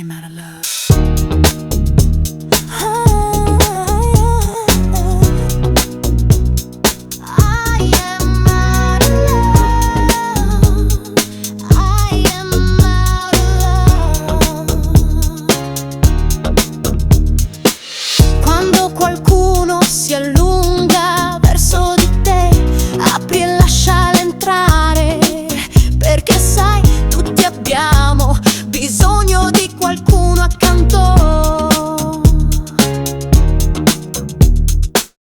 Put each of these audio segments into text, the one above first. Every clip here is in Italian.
am out of love. Qualcuno si allunga verso di te, apri e lasciala entrare, perché sai, tutti abbiamo bisogno di qualcuno accanto.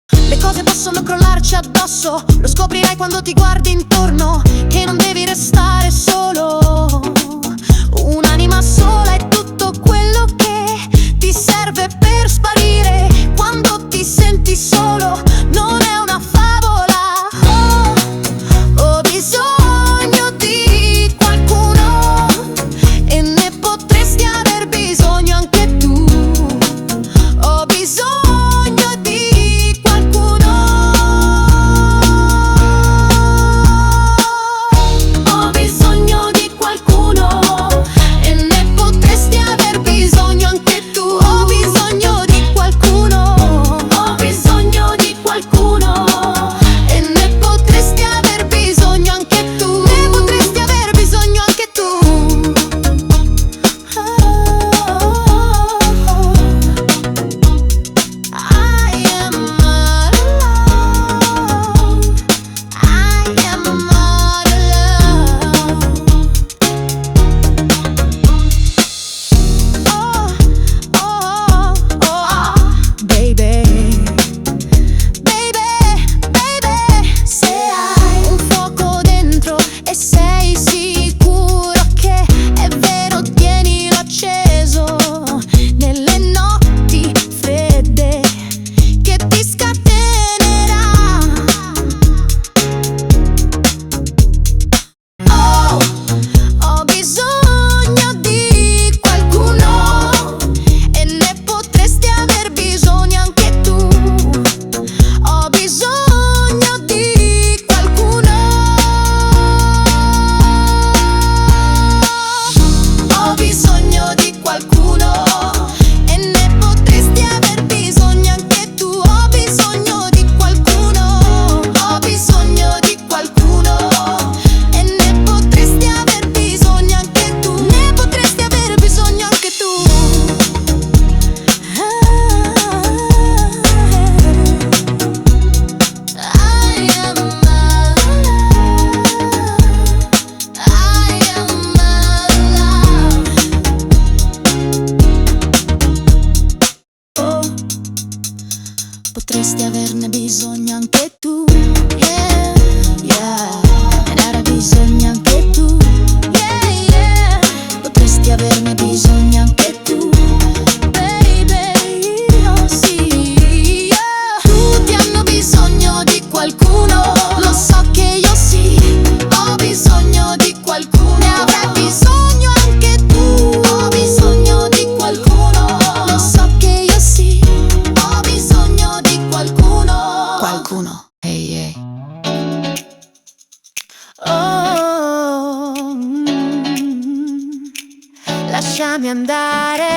Le cose possono crollarci addosso, lo scoprirai quando ti guardi intorno, che non devi restare solo. Un'anima sola è tutto quello che ti serve per sparire. Quando ti senti solo, non è una favola. Ho bisogno di qualcuno, e ne potresti aver bisogno anche tu. Ho bisogno di qualcuno. Ho bisogno di qualcuno, e ne potresti aver bisogno anche tu. Ho bisogno di qualcuno. Ho bisogno di qualcuno, e ne potresti aver bisogno anche tu. Ne potresti aver bisogno anche tu. I am out of love. I am out of love. Baby, se hai un fuoco dentro e sei sicuro che è vero, tienilo acceso nelle notti fredde che ti scatenerà. Oh, ho bisogno di qualcuno, e ne potresti aver bisogno anche tu. Ho bisogno di qualcuno. Ho bisogno di qualcuno, e ne potresti aver bisogno anche tu. Ho bisogno di qualcuno. Ho bisogno di qualcuno, e ne potresti aver bisogno anche tu. Ne potresti aver bisogno anche tu. I am out of love. I am out of love. Oh, potresti averne bisogno anche tu. Yeah, yeah. Ne avrai bisogno anche tu. Yeah, yeah. Potresti averne bisogno anche tu. Baby, oh sì, yeah. Tutti hanno bisogno di qualcuno, lo so che io sì. Ho bisogno di qualcuno. Ne avrai bisogno anche tu. Ho bisogno di qualcuno, lo so che io sì. Ho bisogno di qualcuno. Qualcuno, ehi, ehi. Oh, lasciami andare.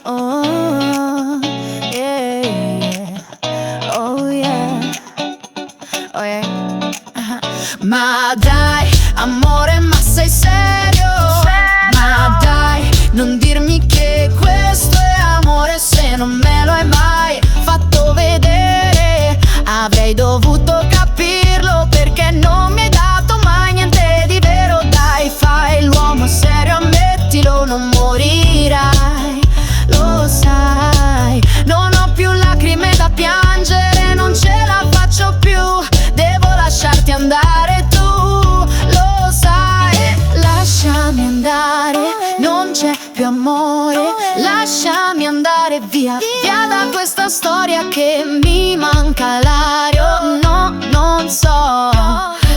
Oh, oh, yeah, yeah. Oh, yeah. Oh, yeah. Ma dai, amore, ma sei serio? Ma dai, non dirmi che questo è amore se non me lo hai mai fatto vedere. Avrei dovuto capirlo, perché non mi hai dato mai niente di vero. Dai, fai l'uomo serio, ammettilo, non morirai. Lo sai, non ho più lacrime da piangere, non ce la faccio più. Devo lasciarti andare, tu lo sai. Lasciami andare, non c'è più amore. Lasciami andare via, via da questa storia che mi manca l'aria. No, non so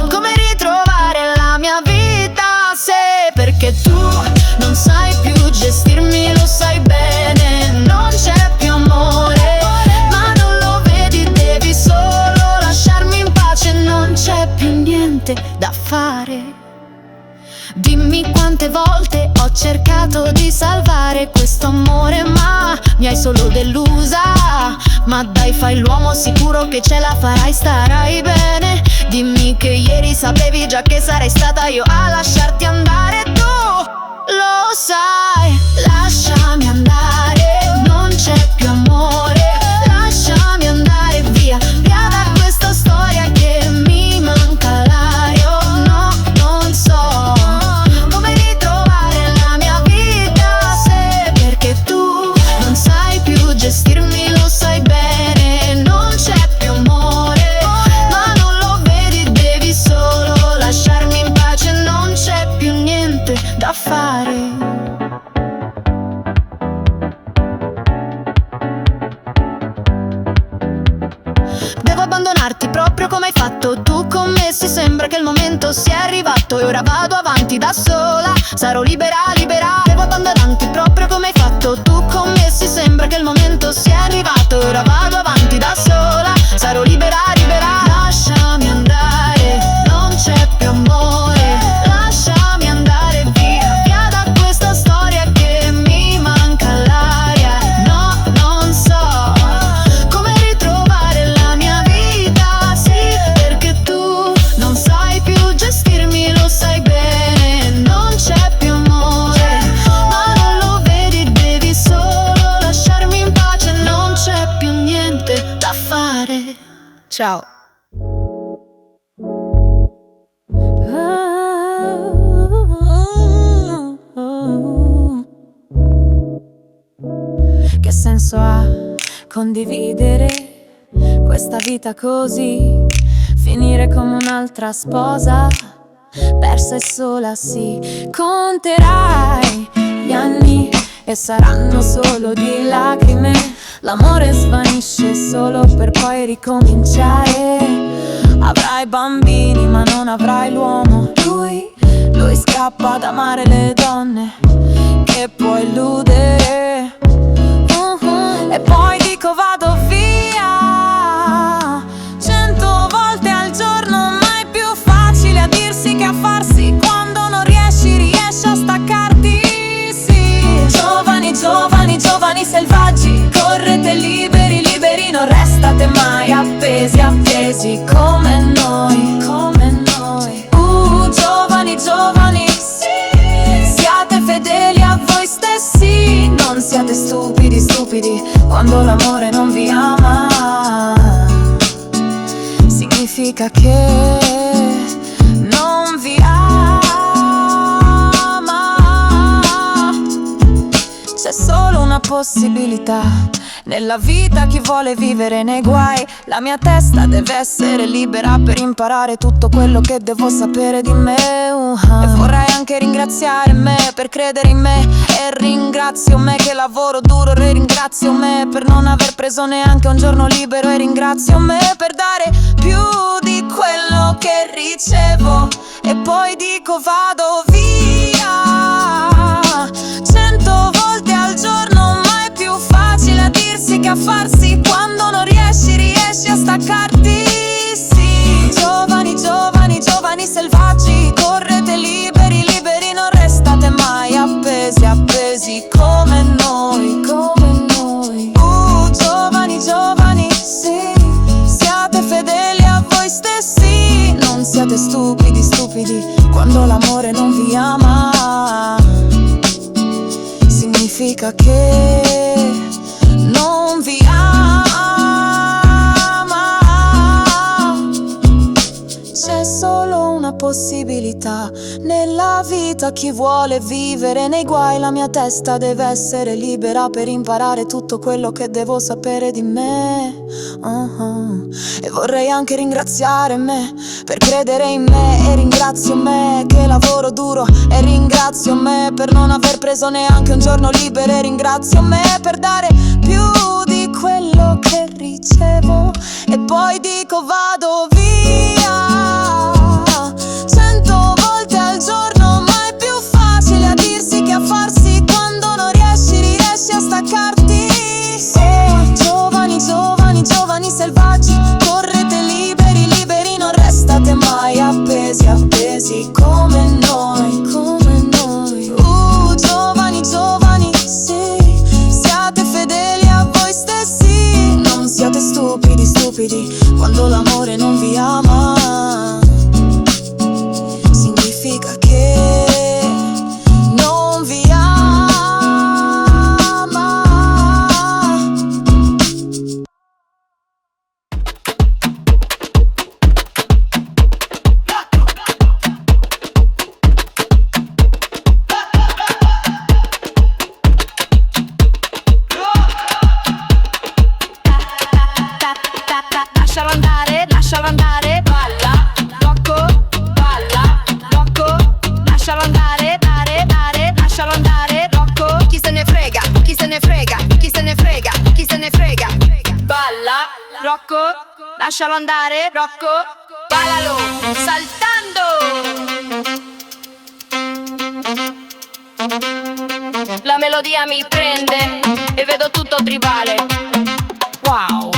come ritrovare la mia vita, se perché tu non sai più gestirmi, lo sai bene. Non c'è più amore, ma non lo vedi, devi solo lasciarmi in pace. Non c'è più niente da fare. Dimmi Dimmi quante volte ho cercato di salvare questo amore, ma mi hai solo delusa. Ma dai, fai l'uomo, sicuro che ce la farai, starai bene. Dimmi che ieri sapevi già che sarei stata io a lasciarti andare. Tu lo sai, lasciami andare, non c'è più amore. Lasciami andare via, via da questa storia che mi manca l'aria. Oh no, non so come ritrovare la mia vita se perché tu non sai più gestirmi, lo sai bene. Non c'è più amore, ma non lo vedi, devi solo lasciarmi in pace. Non c'è più niente da fare. Devo abbandonarti proprio come hai fatto tu con me. Si sembra che il momento sia arrivato e ora vado avanti da sola. Sarò libera, libera. Devo abbandonarti proprio come hai fatto tu con me. Si sembra che il momento sia arrivato e ora vado avanti da sola. Sarò libera, libera. Lasciami andare, non c'è più amore. Lasciami andare via, via da questa storia che mi manca l'aria. No, non so come ritrovare la mia vita, sì, perché tu non sai più gestirmi, lo sai bene. Non c'è più amore, ma non lo vedi, devi solo lasciarmi in pace. Non c'è più niente da fare. Ciao. Che senso ha condividere questa vita così? Finire come un'altra sposa, persa e sola, sì. Conterai gli anni e saranno solo di lacrime. L'amore svanisce solo per poi ricominciare. Avrai bambini ma non avrai l'uomo. Lui scappa ad amare le donne che può illudere. E poi dico vado via 100 volte al giorno, ma è più facile a dirsi che a farsi. Quando non riesci a staccarti, sì. Giovani, giovani, giovani selvaggi, correte liberi, liberi, non restate mai appesi, appesi come noi, come noi. Giovani, giovani, sì. Siate fedeli a voi stessi, non siate stupidi, stupidi. Quando l'amore non vi ama, significa che non vi ama. C'è solo una possibilità nella vita, chi vuole vivere nei guai. La mia testa deve essere libera per imparare tutto quello che devo sapere di me. E vorrei anche ringraziare me per credere in me. E ringrazio me che lavoro duro. E ringrazio me per non aver preso neanche un giorno libero. E ringrazio me per dare più di quello che ricevo. E poi dico vado via 100 volte al giorno, ma è più facile a dirsi che a farsi. Quando non riesci a staccarti, sì. Giovani, giovani, giovani selvaggi, correte liberi, liberi, non restate mai appesi, appesi come noi, come noi. Giovani, giovani, sì. Siate fedeli a voi stessi, non siate stupidi, stupidi. Quando l'amore non vi ama, significa che non vi ama. C'è solo una possibilità nella vita, chi vuole vivere nei guai. La mia testa deve essere libera per imparare tutto quello che devo sapere di me. E vorrei anche ringraziare me per credere in me. E ringrazio me che lavoro duro. E ringrazio me per non aver preso neanche un giorno libero. E ringrazio me per dare più di quello che ricevo. E poi dico vado via 100 volte al giorno, ma è più facile a dirsi che a farsi. Quando non riesci a staccarti, oh, giovani, giovani, giovani selvaggi, correte liberi, liberi, non restate mai appesi, appesi come noi, come noi. lascialo andare, Rocco. Chi se ne frega, chi se ne frega, chi se ne frega, chi se ne frega. Balla, Rocco, lascialo andare, Rocco. Ballalo, saltando. La melodia mi prende e vedo tutto tribale. Wow.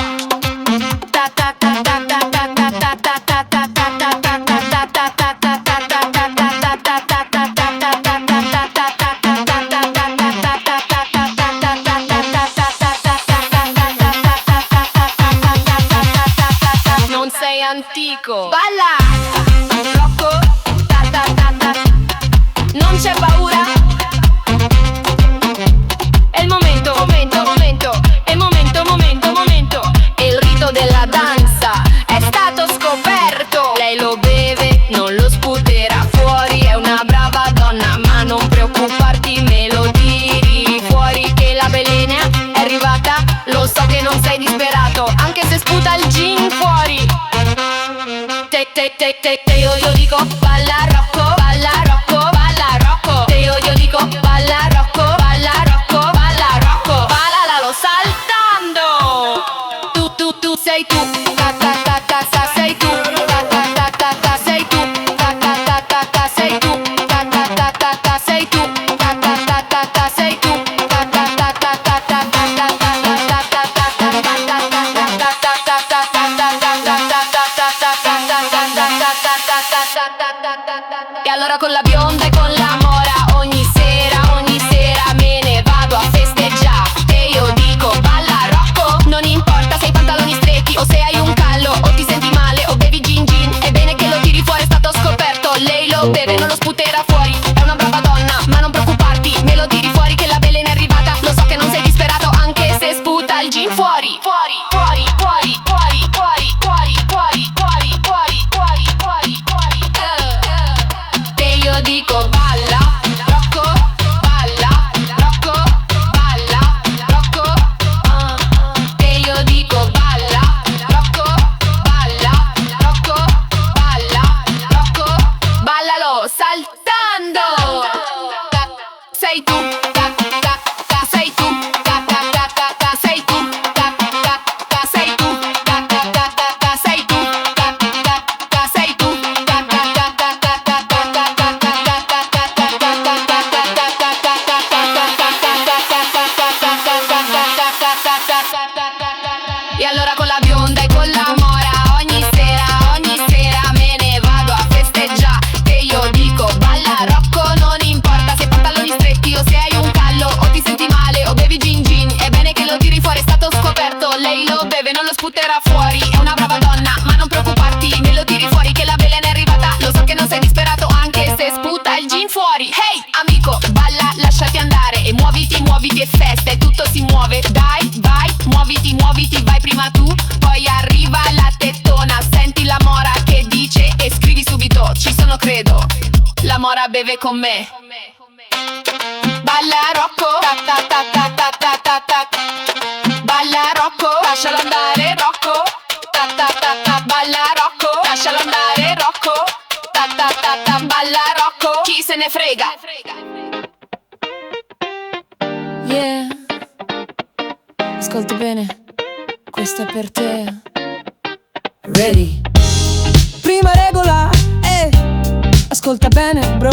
Non sei antico. Balla, Rocco. Non c'è paura. È il momento, momento, momento. È il momento, momento, momento. È il rito della danza. È stato scoperto. Lei lo beve, non lo sputerà fuori. È una brava donna, ma non preoccuparti, me lo tiri fuori che la velena è arrivata. Lo so che non sei disperato, anche se sputa il gin fuori. Te io dico balla Rocco, balla Rocco, balla Rocco. Te io dico balla Rocco, balla Rocco, balla Rocco. Ballalo saltando. Tu sei tu. Sei tu. Sei tu. Sei tu. Sei tu. Sei tu. E allora con la bionda e con la mora ogni sera me ne vado a festeggiare. E io dico balla Rocco, non importa se hai pantaloni stretti o se hai un callo o ti senti male o bevi gin gin. È bene che lo tiri fuori, è stato scoperto. Lei lo beve, non lo sputerà fuori. È una brava donna, ma non preoccuparti, me lo tiri fuori che la velena è arrivata. Lo so che non sei disperato, anche se sputa il gin fuori. Fuori, fuori, fuori, fuori, fuori, fuori, fuori, fuori, fuori, fuori, fuori, fuori. Te io dico balla Rocco, balla Rocco, balla Rocco. Te io dico balla Rocco, balla Rocco, balla Rocco. Ballalo saltando. Sei tu. Sei tu. Sei tu. Sei tu. Sei tu. Sei tu. E allora con la bionda e con la mora ogni sera me ne vado a festeggiare. E io dico balla Rocco, non importa se hai pantaloni stretti o se hai un callo o ti senti male o bevi gin gin. È bene che lo tiri fuori, è stato scoperto. Lei lo beve, non lo sputerà fuori. È una brava donna, ma non preoccuparti, me lo tiri fuori che la velena è arrivata. Lo so che non sei disperato, anche se sputa il gin fuori. Hey amico, balla, lasciati andare e muoviti, muoviti, è festa e tutto si muove. Dai, vai, muoviti, muoviti, vai prima tu, poi arriva la tettona. Senti la mora che dice e scrivi subito, ci sono credo. La mora beve con me. Balla Rocco, balla Rocco, lascialo andare Rocco. Balla Rocco, lascialo andare Rocco. Balla Rocco, chi se ne frega. Yeah. Ascolti bene, questo è per te. Ready. Prima regola, ascolta bene bro,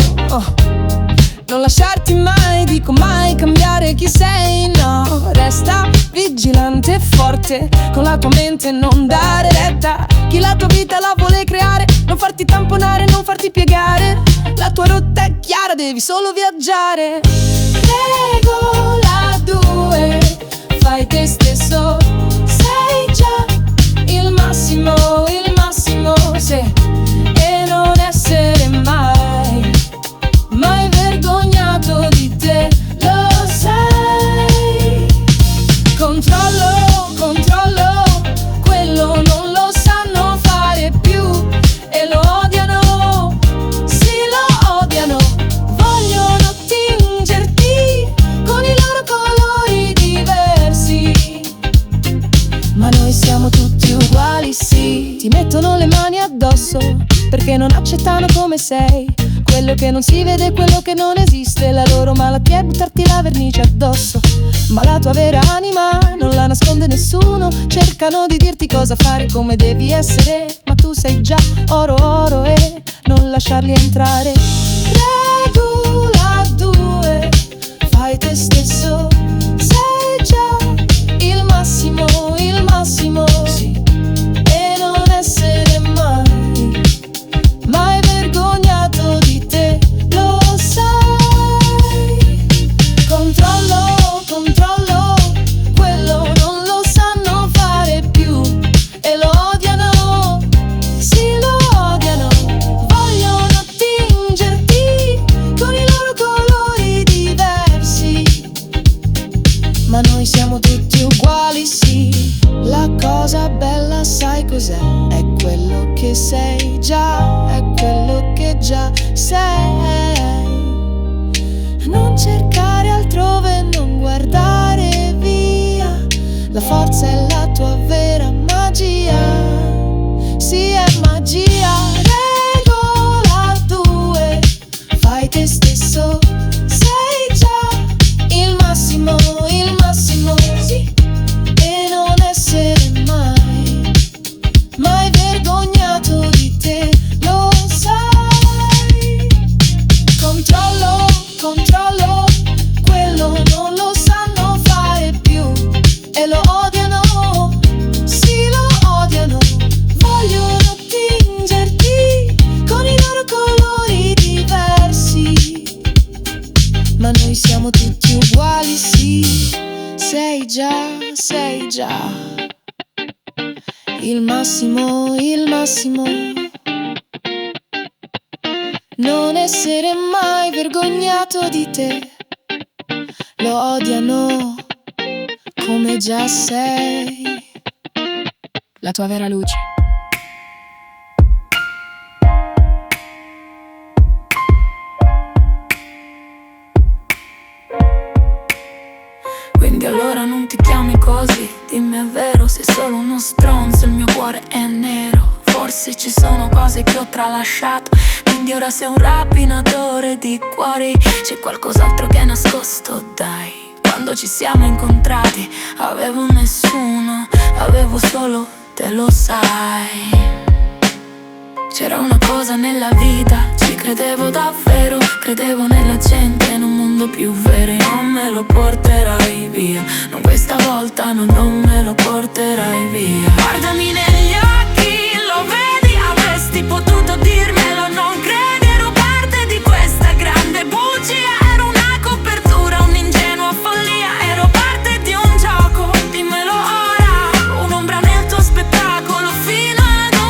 non lasciarti mai, dico mai cambiare chi sei, no. Resta vigilante e forte, con la tua mente non dare retta. Chi la tua vita la vuole creare, non farti tamponare, non farti piegare. La tua rotta è chiara, devi solo viaggiare. Regola 2, fai te stesso, sei già il massimo, se e non essere mai vergognato di te, lo sai. Controllo, quello non lo sanno fare più e lo odiano, sì lo odiano. Vogliono tingerti con i loro colori diversi, ma noi siamo tutti uguali, sì. Ti mettono le mani addosso perché non accettano come sei. quello che non si vede, quello che non esiste. La loro malattia è buttarti la vernice addosso, ma la tua vera anima non la nasconde nessuno. Cercano di dirti cosa fare, come devi essere, ma tu sei già oro oro e non lasciarli entrare. Regola 2, fai te stesso, sei già il massimo, sì. E non essere mai vergognato di te, lo sai. Controllo, quello non lo sanno fare più e lo odiano, sì lo odiano. Vogliono tingerti con i loro colori diversi, ma noi siamo tutti uguali, sì. La cosa bella sai cos'è? È quello che sei già, è quello che già sei. Non cercare altrove, non guardare via. La forza è la tua vera magia, sì è magia. Regola 2, fai te stesso, sei già il massimo, sì. E non essere mai vergognato di te, lo sai. Controllo, quello non lo sanno fare più e lo odiano, sì lo odiano. Vogliono tingerti con i loro colori diversi, ma noi siamo tutti uguali, sì. Sei già il massimo. Non essere mai vergognato di te, lo odiano come già sei. La tua vera luce. Quindi allora non ti chiami così, dimmi è vero, sei solo uno stronzo, il mio cuore è nero. Forse ci sono cose che ho tralasciato, quindi ora sei un rapinatore di cuori. C'è qualcos'altro che è nascosto, dai. Quando ci siamo incontrati avevo nessuno, avevo solo te, lo sai. C'era una cosa nella vita, ci credevo davvero, credevo nella gente, in un mondo più vero. E non me lo porterai via, non questa volta, no, non me lo porterai via. Guardami negli occhi, lo vedi, avresti potuto dirmelo, non credi, ero parte di questa grande bugia. Ero una copertura, un'ingenua follia, ero parte di un gioco, dimmelo ora, un'ombra nel tuo spettacolo fino ad ora.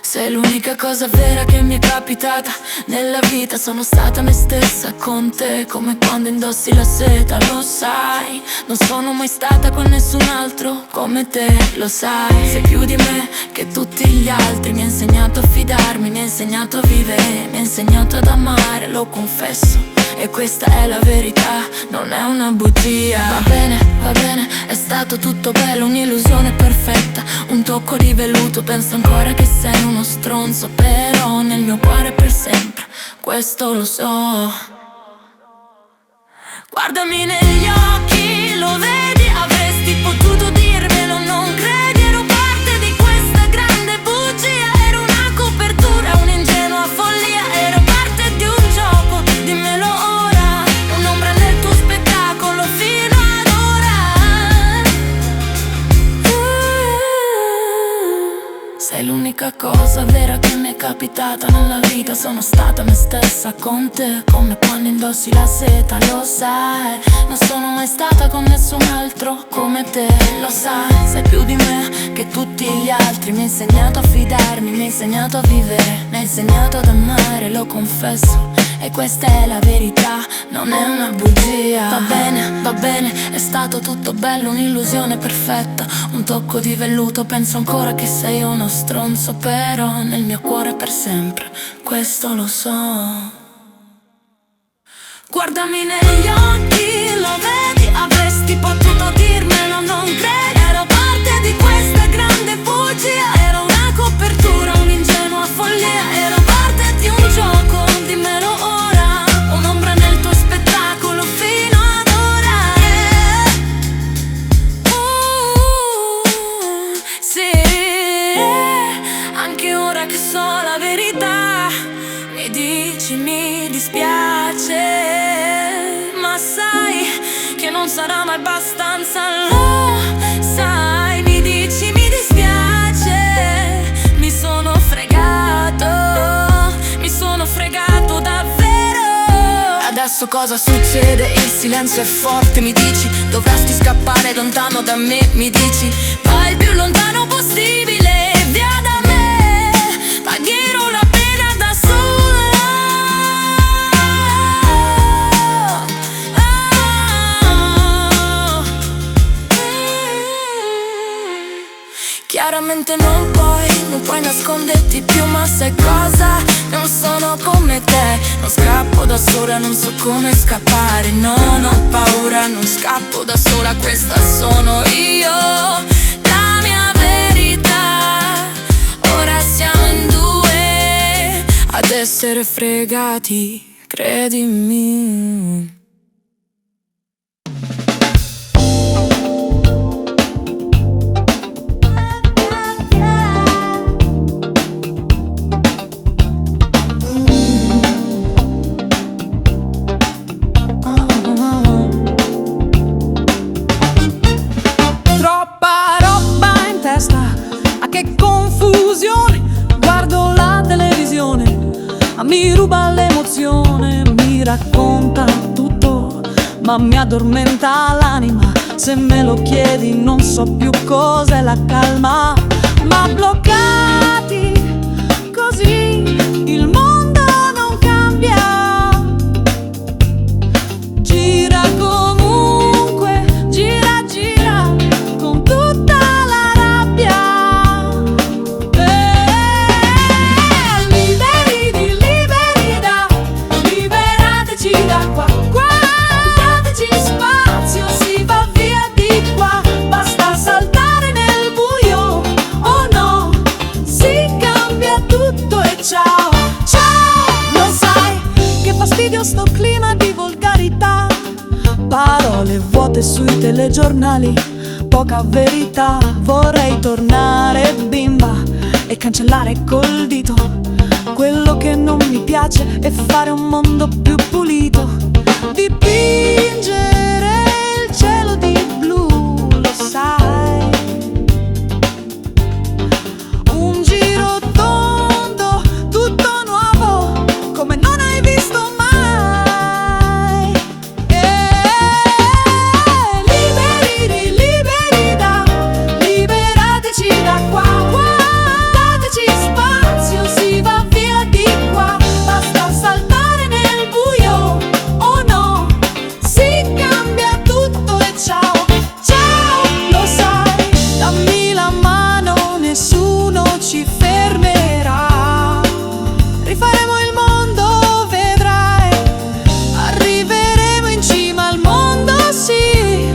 Sei l'unica cosa vera che mi è capitata nella vita, sono stata me stessa con te, come quando indossi la seta, lo sai. Non sono mai stata con nessun altro come te, lo sai. Sei più di me che tutti gli altri, mi hai insegnato a fidarmi, mi hai insegnato a vivere, mi hai insegnato ad amare, lo confesso. E questa è la verità, non è una bugia. Va bene, è stato tutto bello, un'illusione perfetta, un tocco di velluto, penso ancora che sei uno stronzo, però nel mio cuore per sempre, questo lo so. Guardami negli occhi, lo vedi, avresti potuto dirmelo, non credi, ero parte di questa grande bugia. Ero una copertura, un'ingenua follia, ero parte di un gioco, dimmelo ora, un'ombra nel tuo spettacolo fino ad ora. Sei l'unica cosa vera che mi è capitata nella vita, sono stata me stessa con te, come quando indossi la seta, lo sai. Non sono mai stata con nessun altro come te, lo sai. Sei più di me che tutti gli altri, mi hai insegnato a fidarmi, mi hai insegnato a vivere, mi hai insegnato ad amare, lo confesso. E questa è la verità, non è una bugia. Va bene, è stato tutto bello, un'illusione perfetta, un tocco di velluto, penso ancora che sei uno stronzo, però nel mio cuore per sempre, questo lo so. Guardami negli occhi, lo vedi, avresti potuto dirmelo, non credi, ero parte di questa grande bugia. Ero una copertura, verità. Mi dici mi dispiace, ma sai che non sarà mai abbastanza, lo sai. Mi dici mi dispiace, mi sono fregato davvero. Adesso cosa succede? Il silenzio è forte, mi dici dovresti scappare lontano da me. Mi dici vai il più lontano possibile, via da me, pagherò la pena da sola. Chiaramente non puoi nasconderti più, ma sai cosa? Non sono come te, non scappo da sola, non so come scappare. Non ho paura, non scappo da sola, questa sono io, la mia verità. Ora siamo in due ad essere fregati, credimi. Mi ruba l'emozione, mi racconta tutto, ma mi addormenta l'anima. Se me lo chiedi non so più cos'è la calma. Ma bloccati così il mondo non cambia. Gira comunque, gira, gira con tutta la rabbia. Da qua, dateci spazio, si va via di qua. Basta saltare nel buio, oh no, si cambia tutto e ciao, ciao. Lo sai che fastidio sto clima di volgarità, parole vuote sui telegiornali, poca verità. Vorrei tornare bimba e cancellare col dito quello che non mi piace e fare un mondo più pulito. Dipingere il cielo di blu, lo sai. Un giro tondo, tutto nuovo, come non hai visto mai. Liberi, liberi da, liberateci da qua. Dateci spazio, si va via di qua. Basta saltare nel buio, oh no, si cambia tutto e ciao, ciao. Lo sai, dammi la mano, nessuno ci fermerà. Rifaremo il mondo, vedrai. Arriveremo in cima al mondo, sì.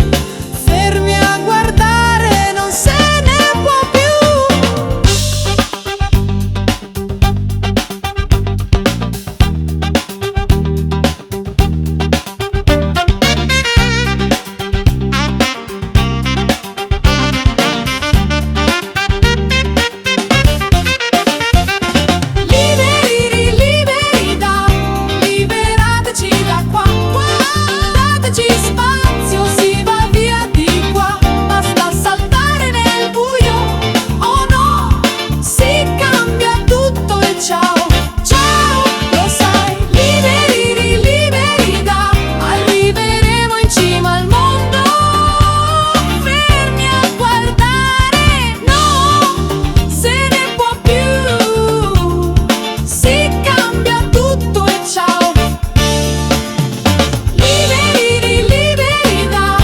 Fermi a guardare, non se ne può più. Liberi, liberi da, liberateci da qua. Dateci spazio, si va via di qua. Basta saltare nel buio, oh no, si cambia tutto e ciao, ciao. Lo sai, liberi, liberi da, arriveremo in cima al mondo. Fermi a guardare, no, se ne può più. Si cambia tutto e ciao. Liberi, liberi da.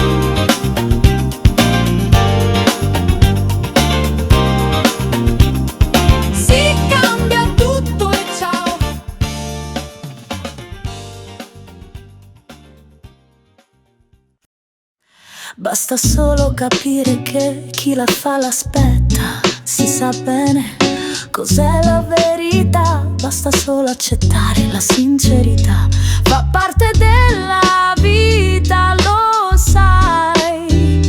Si cambia tutto e ciao. Basta solo capire che chi la fa l'aspetta, si sa bene cos'è la verità. Basta solo accettare la sincerità, fa parte della vita, lo sai.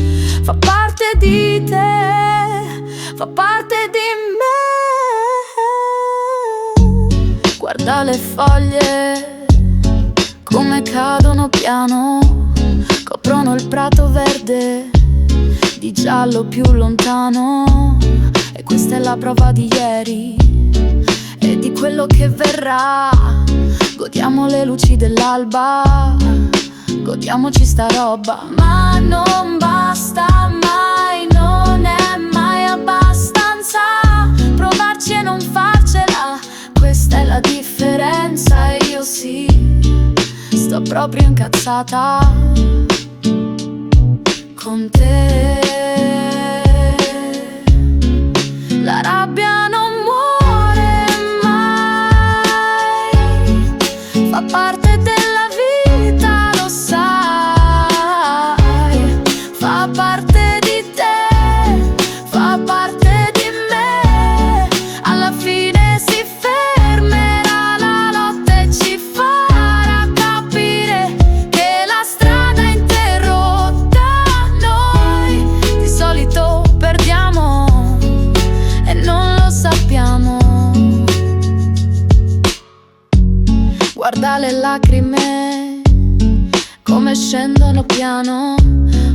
Fa parte di te, fa parte di me. Guarda le foglie come cadono piano, coprono il prato verde di giallo più lontano. E questa è la prova di ieri e di quello che verrà. Godiamo le luci dell'alba, godiamoci sta roba. Ma non basta mai, non è mai abbastanza provarci e non farcela. Questa è la differenza e io sì, sto proprio incazzata con te. La rabbia non muore mai, fa parte della vita, lo sai. Fa parte di te, fa parte di me. Alla fine si fermerà la lotta e ci farà capire che la strada è interrotta. Noi di solito perdiamo e non lo sappiamo. Guarda le lacrime come scendono piano,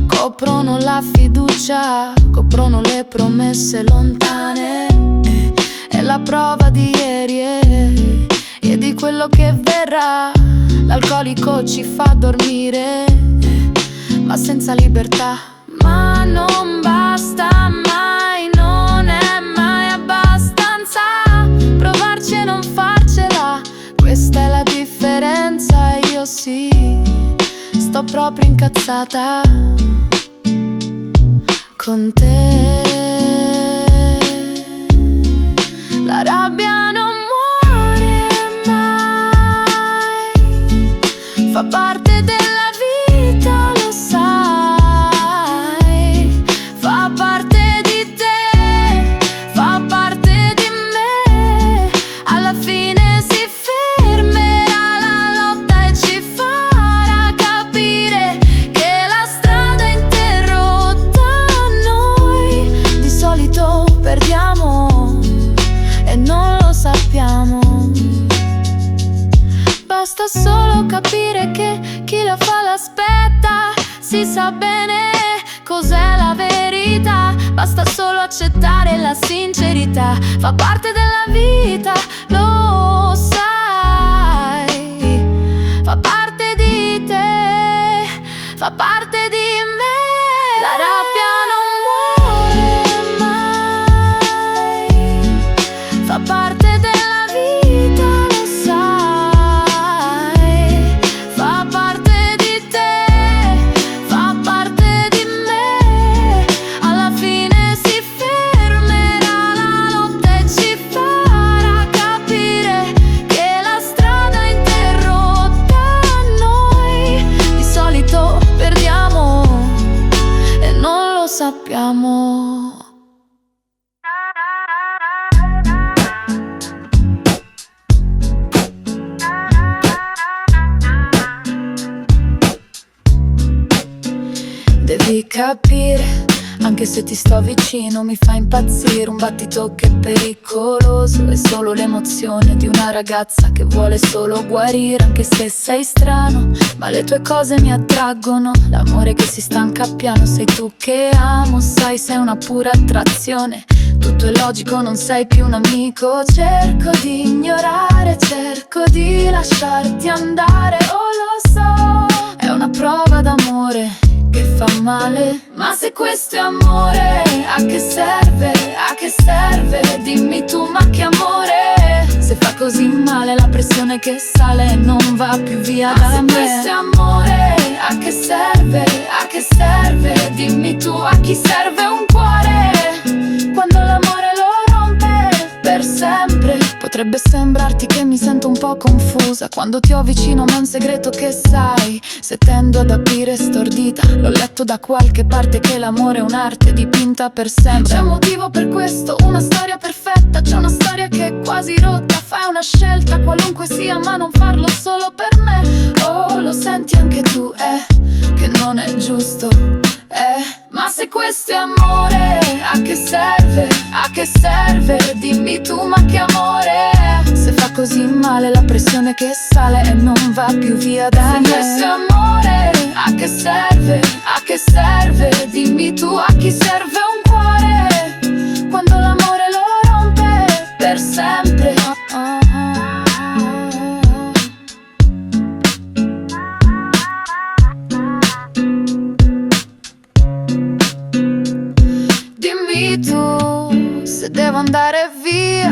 coprono la fiducia, coprono le promesse lontane. È la prova di ieri e di quello che verrà. L'alcolico ci fa dormire, ma senza libertà. Ma non basta mai, non è mai abbastanza provarci e non farcela. Questa è la differenza e io sì, sto proprio incazzata con te. La rabbia non muore mai, fa parte della vita, lo sai. Fa parte di te, fa parte di me. Alla fine si fermerà la lotta e ci farà capire che la strada è interrotta. Noi di solito perdiamo e non lo sappiamo. Basta solo capire che chi la fa l'aspetta, si sa bene cos'è la verità. Basta solo accettare la sincerità, fa parte della vita, lo sai. Fa parte di te, fa parte di me. La rabbia non muore mai, fa parte della vita, lo sai. Fa parte di te, fa parte di me. Alla fine si fermerà la lotta e ci farà capire che la strada è interrotta. Noi di solito perdiamo e non lo sappiamo. Devi capire, anche se ti sto vicino mi fa impazzire. Un battito che è pericoloso, è solo l'emozione di una ragazza che vuole solo guarire. Anche se sei strano, ma le tue cose mi attraggono. L'amore che si stanca piano, sei tu che amo. Sai, sei una pura attrazione, tutto è logico, non sei più un amico. Cerco di ignorare, cerco di lasciarti andare. Oh, lo so, è una prova d'amore che fa male. Ma se questo è amore, a che serve? A che serve? Dimmi tu, ma che amore? Se fa così male, la pressione che sale non va più via da me. Ma se questo è amore, a che serve? A che serve? Dimmi tu, a chi serve un cuore quando l'amore lo rompe per sempre? Potrebbe sembrarti che mi sento un po' confusa quando ti ho vicino, ma è un segreto che sai. Se tendo ad aprire stordita, l'ho letto da qualche parte che l'amore è un'arte dipinta per sempre. C'è un motivo per questo, una storia perfetta. C'è una storia che è quasi rotta. Fai una scelta qualunque sia, ma non farlo solo per me. Oh, lo senti anche tu, che non è giusto, ma Ma se questo è amore, a che serve? A che serve? Dimmi tu, ma che amore? Se fa così male la pressione che sale e non va più via da me. Se questo è amore, a che serve? A che serve? Dimmi tu, a chi serve un cuore quando l'amore lo rompe per sempre? Dimmi tu se devo andare via,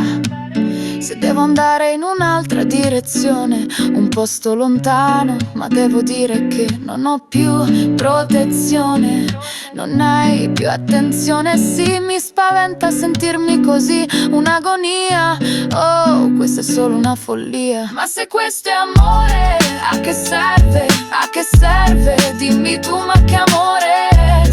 se devo andare in un'altra direzione, un posto lontano, ma devo dire che non ho più protezione, non hai più attenzione. Sì, mi spaventa sentirmi così, un'agonia. Oh, questa è solo una follia. Ma se questo è amore, a che serve? A che serve? Dimmi tu, ma che amore?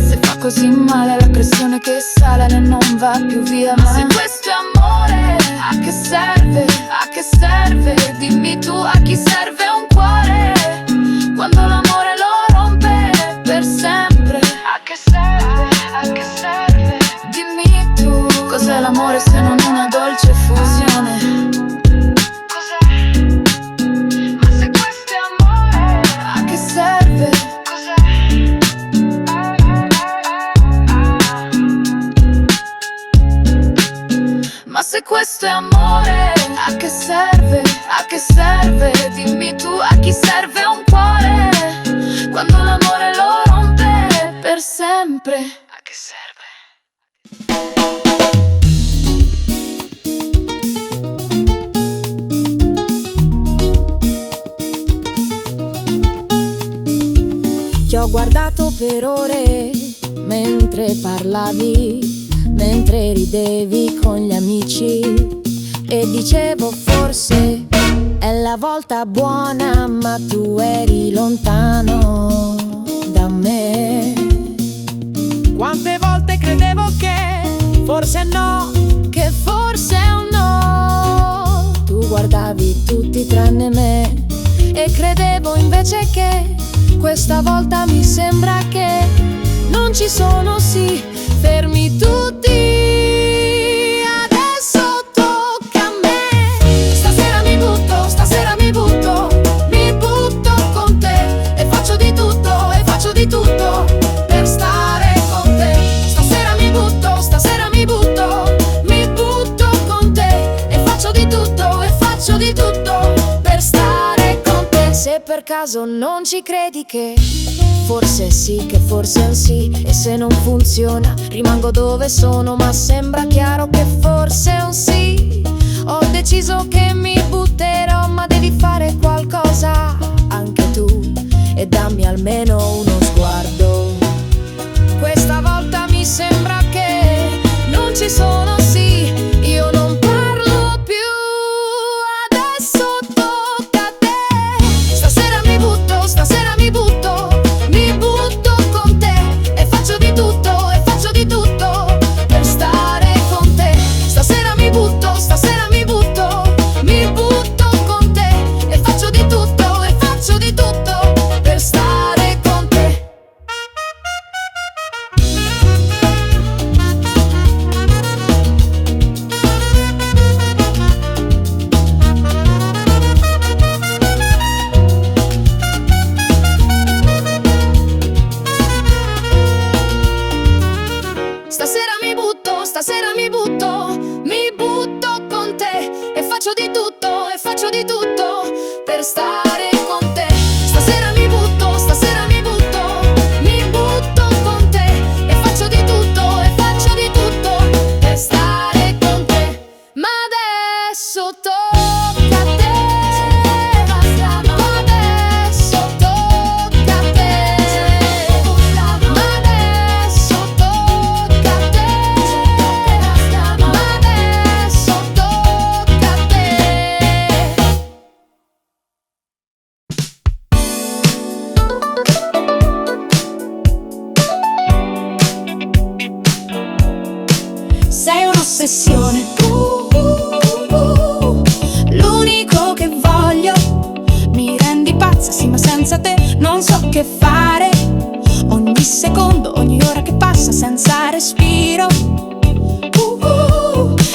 Se fa così male la pressione che sale e non va più via. Ma se questo è amore, a che serve? A che serve? Dimmi tu, a chi serve un cuore quando l'amore lo rompe per sempre? A che serve? A che serve? Dimmi tu, cos'è l'amore se non una dolce fusione? Cos'è? Ma se questo è amore, a che serve? Ma se questo è amore, a che serve? A che serve? Dimmi tu, a chi serve un cuore quando l'amore lo rompe per sempre? A che serve? Ti ho guardato per ore mentre parlavi, mentre ridevi con gli amici, e dicevo forse è la volta buona, ma tu eri lontano da me. Quante volte credevo che forse no, che forse è un no. Tu guardavi tutti tranne me e credevo invece che questa volta mi sembra che non ci sono sì, fermi tutti. Adesso tocca a me. Stasera mi butto, stasera mi butto, mi butto con te e faccio di tutto, e faccio di tutto per stare con te. Stasera mi butto, stasera mi butto, mi butto con te e faccio di tutto, e faccio di tutto per stare con te. Se per caso non ci credi che forse sì, che forse è un sì, e se non funziona rimango dove sono, ma sembra chiaro che forse è un sì. Ho deciso che mi butterò, ma devi fare qualcosa anche tu, e dammi almeno uno sguardo. Questa volta mi sembra che non ci sono sì, io non parlo più. Adesso tocca a te. Stasera mi butto, stasera mi butto, mi butto con te e faccio di tutto, e faccio di tutto per stare con te. Stasera mi butto, stasera mi butto, mi butto con te e faccio di tutto, e faccio di tutto per stare con te. Stasera mi butto, mi butto con te e faccio di tutto, e faccio di tutto per stare con te. Stasera mi butto, stasera mi butto, mi butto con te e faccio di tutto, e faccio di tutto per stare con te. Ma adesso tocca a te. Ma adesso tocca a te. Ma adesso tocca a te. Ma adesso tocca a te. Sei un'ossessione, l'unico che voglio. Mi rendi pazza, sì, ma senza te non so che fare. Ogni secondo, ogni l'ora che passa senza respiro.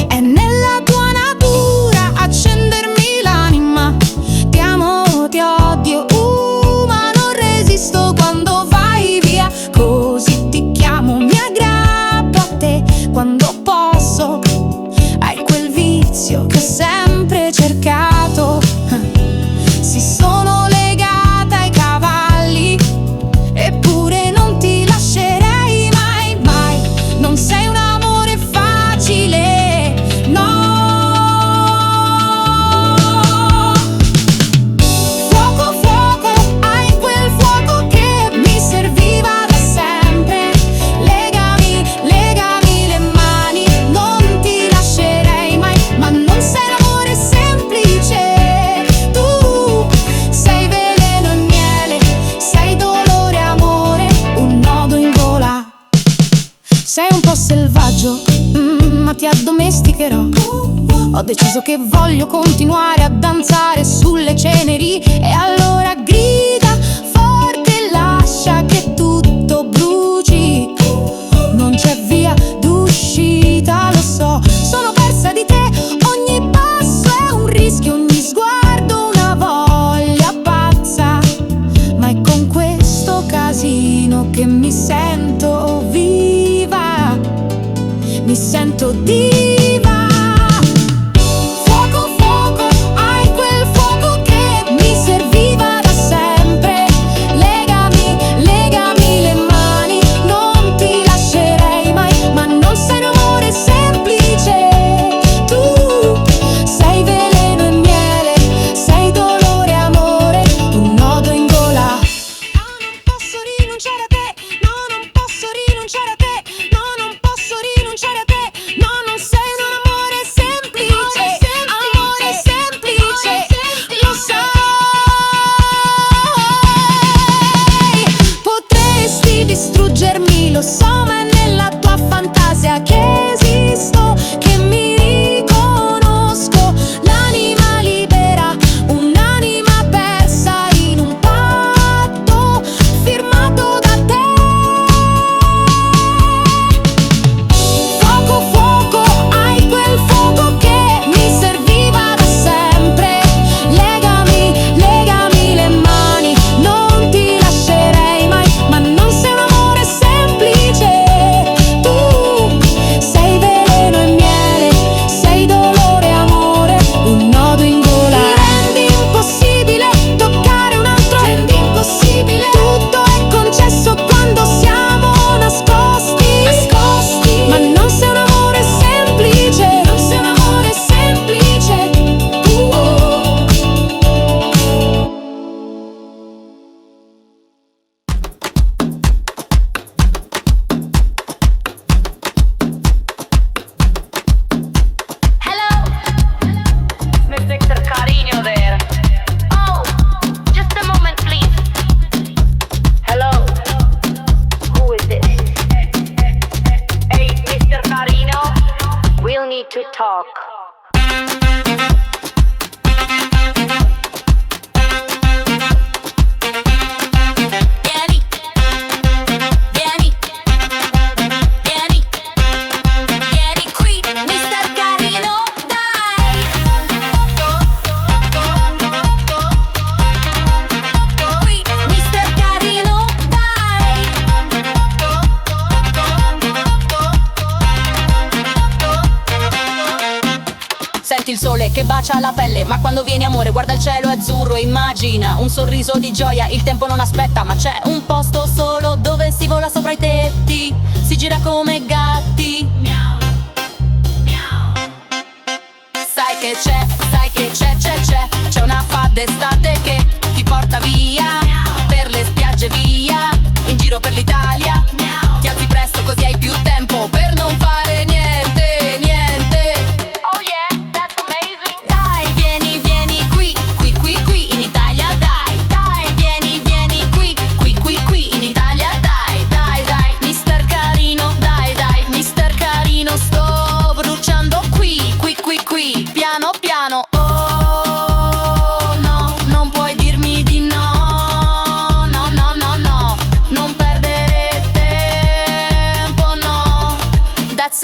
È nella tua natura accendermi l'anima. Ti amo, ti odio, ma non resisto quando vai via. Così ti chiamo, mi aggrappo a te quando posso. Hai quel vizio che ho sempre cercato. Si sono legata ai cavalli, eppure non ti lascerei mai, mai. Non sei un amore facile, no. Fuoco, fuoco, hai quel fuoco che mi serviva da sempre. Legami, legami le mani, non ti lascerei mai. Ma non sei un amore semplice, tu sei veleno e miele, sei dolore e amore, un nodo in gola. Sei un po' selvaggio, ma ti addomesticherò. Ho deciso che voglio continuare a danzare sulle ceneri. E allora grida forte, lascia che tutto bruci. Non c'è via d'uscita, lo so, sono persa di te. Ogni passo è un rischio, ogni sguardo una voglia pazza. Ma è con questo casino che mi sento viva, mi sento diva. Fuoco, fuoco, hai quel fuoco che mi serviva da sempre. Legami, legami le mani, non ti lascerei mai. Ma non sei un amore semplice, tu sei veleno e miele, sei dolore e amore, un nodo in gola. No, non posso rinunciare a te, no, non posso rinunciare a te, no, non posso rinunciare a te. No, non sei un amore semplice, amore semplice, lo sai. Potresti distruggermi, lo so, ma è nella tua fantasia che esisto, che mi riconosco. L'anima libera, un'anima persa in un patto firmato da te. Fuoco, fuoco, hai quel fuoco che mi serviva da sempre. Legami, legami le mani, non ti lascerei mai. Ma non sei un amore semplice, tu sei veleno e miele, sei dolore e amore, un nodo in gola. Mi rendi impossibile toccare un altro, rendi impossibile. Tutto è concesso quando siamo nascosti, nascosti. Ma non sei un amore semplice, non sei un amore semplice. Hello, Mr. Carino there. Oh, just a moment, please. Hello, who is this? Hey, Mr. Carino, we'll need to talk. Vieni, vieni, vieni, vieni qui, Mr. Carino, dai. Qui, Mr. Carino, dai. Senti il sole che bacia la pelle, ma quando vieni amore guarda il cielo azzurro e immagina un sorriso di gioia. Il tempo non aspetta, ma c'è un posto solo dove si vola sopra i tetti, si gira come gatti. Miau, miau. Sai che c'è, c'è una fa d'estate che ti porta via per le spiagge, via in giro per l'Italia. Ti alzi presto così hai più tempo per non fare niente, niente. Oh yeah, that's amazing. Dai, vieni, vieni qui, qui, qui, qui in Italia, dai. Dai, vieni, vieni qui, qui, qui, qui in Italia, dai. Dai, dai, Mr. Carino, dai, dai, Mr. Carino, sto bruciando qui, qui, qui, qui, piano, piano. Oh, no, non puoi dirmi di no, no, no, no, no, non perdere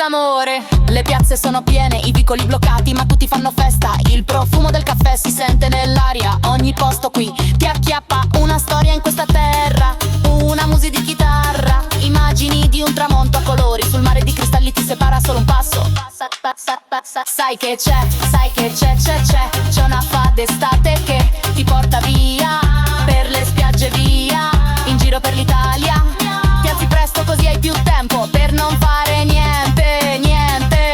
amore. Le piazze sono piene, i vicoli bloccati, ma tutti fanno festa. Il profumo del caffè si sente nell'aria. Ogni posto qui ti acchiappa, una storia in questa terra, una musica di chitarra. Immagini di un tramonto a colori, sul mare di cristalli ti separa solo un passo. Sai che c'è, sai che c'è una fa d'estate che ti porta via per le spiagge, via in giro per l'Italia. Ti alzi presto così hai più tempo per non fare niente, niente.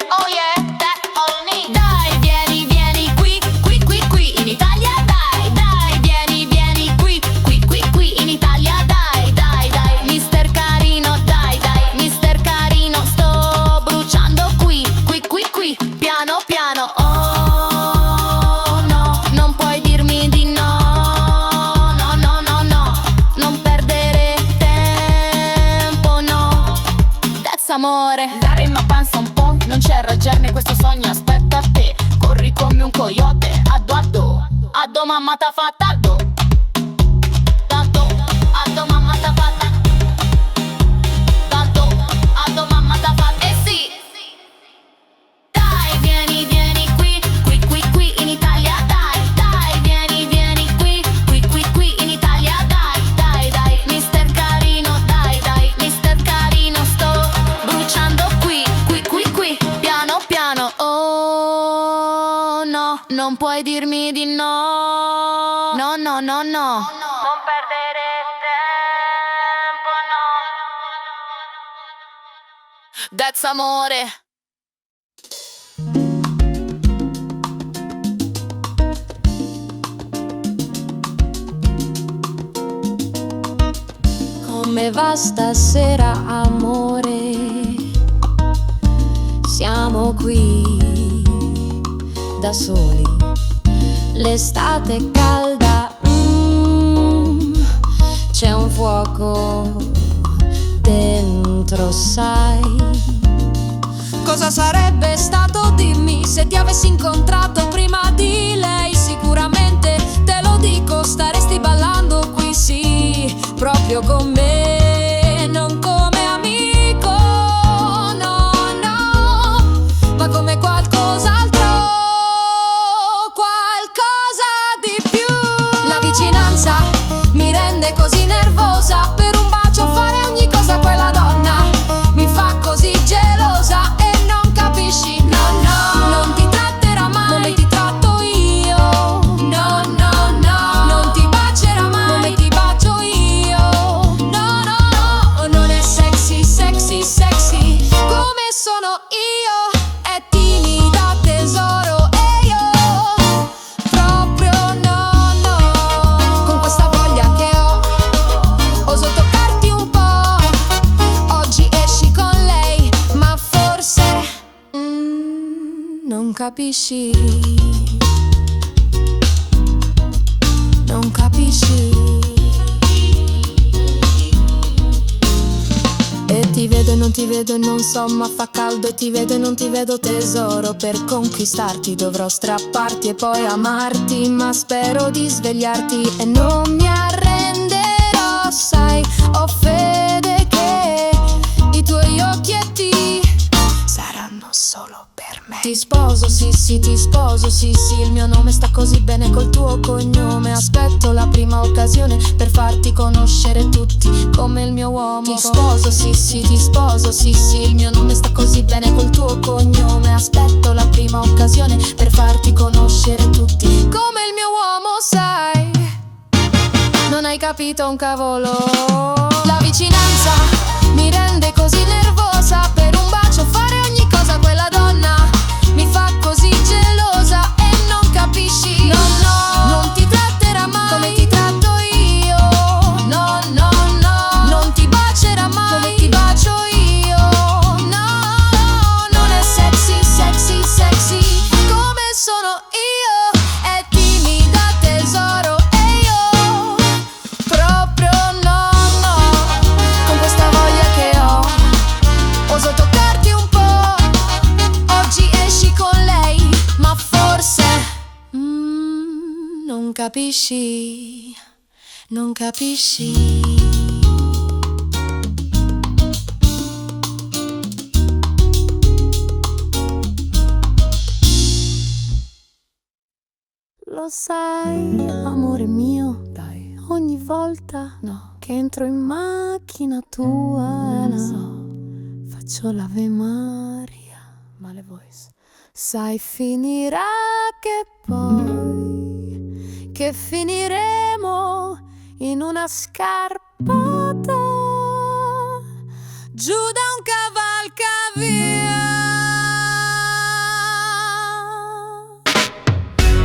Oh yeah, that all need. Dai, vieni, vieni qui, qui, qui, qui in Italia. Dai, dai, vieni, vieni qui, qui, qui, qui in Italia. Dai, dai, dai, mister Carino, dai, dai, mister Carino. Sto bruciando qui, qui, qui, qui, piano, piano. Oh no, non puoi dirmi di no. No, no, no, no, non perdere tempo, no. That's amore. Dare ma panza un po', non c'è raggirne questo sogno, aspetta a te. Corri come un coyote, addo addo, addo mamma t'ha fatta addo. Tanto, addo mamma t'ha fatta. Tanto, addo mamma t'ha fatta. Eh sì. Dai, vieni, vieni qui, qui, qui, qui in Italia. Dai, dai, vieni, vieni qui, qui, qui, qui in Italia. Dai, dai, dai, mister Carino, dai, dai, mister Carino. Sto bruciando qui, qui, qui, qui, piano, piano. Oh no, non puoi dirmi di no. No, no, no, no. Non perdere tempo, no. That's amore. Come va stasera, amore? Siamo qui da soli. L'estate è calda, c'è un fuoco dentro, sai. Cosa sarebbe stato, dimmi, se ti avessi incontrato prima di lei? Sicuramente, te lo dico, staresti ballando qui, sì, proprio con me, non come amico, no, no, ma come qualcos'altro, qualcosa di più. La vicinanza mi rende così nervosa, per un bacio fare ogni cosa a quella donna mi fa così gelosa e non capisci, no, no, non ti tratterà mai come ti tratto io, no, no, no, non ti bacerà mai come ti bacio io, no, no, no, non è sexy, sexy, sexy come sono io, è timida tesoro e io proprio no, no, con questa voglia che ho, oso toccarti un po', oggi esci con lei, ma forse non capisci, non capisci. E ti vedo e non ti vedo e non so, ma fa caldo e ti vedo e non ti vedo tesoro. Per conquistarti dovrò strapparti e poi amarti, ma spero di svegliarti e non mi arrenderò, sai, ho fede che i tuoi occhietti saranno solo per me. Ti sposo, sì, sì, ti sposo, sì, sì, il mio nome sta così bene col tuo cognome. Aspetto la prima occasione per farti conoscere tutti come il mio uomo. Ti sposo, sì, sì, ti sposo, sì, sì, il mio nome sta così bene col tuo cognome. Aspetto la prima occasione per farti conoscere tutti come il mio uomo, sai. Non hai capito un cavolo. La vicinanza mi rende così nervosa, per un bacio fare ogni cosa a quella donna mi fa così gelosa e non capisci, no, no, non ti tratterà mai come ti tratto io, no, no, no, non ti bacerà mai come ti bacio io, no, no, non è sexy, sexy, sexy come sono io, è timida tesoro e io proprio no, no, con questa voglia che ho, oso toccarti un po', oggi esci con lei, ma forse non capisci, non capisci. sai, amore mio, dai, ogni volta che entro in macchina tua, faccio l'Ave Maria, male voice. Sai, finirà che poi, che finiremo in una scarpata giù da un cavalcavia.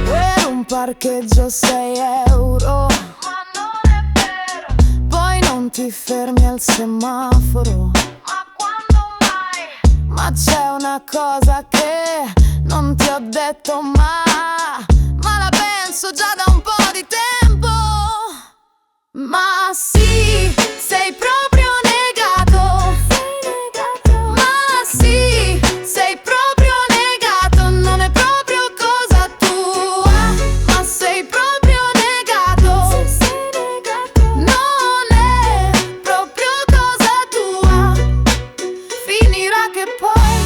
Per un parcheggio 6 euro, Ma non è vero, poi non ti fermi al semaforo. ma quando mai? Ma c'è una cosa che non ti ho detto ma la penso già da un po' di tempo. Ma sì, sei proprio negato. Ma sì, sei proprio negato. Non è proprio cosa tua, ma sei proprio negato. Non è proprio cosa tua. Finirà che poi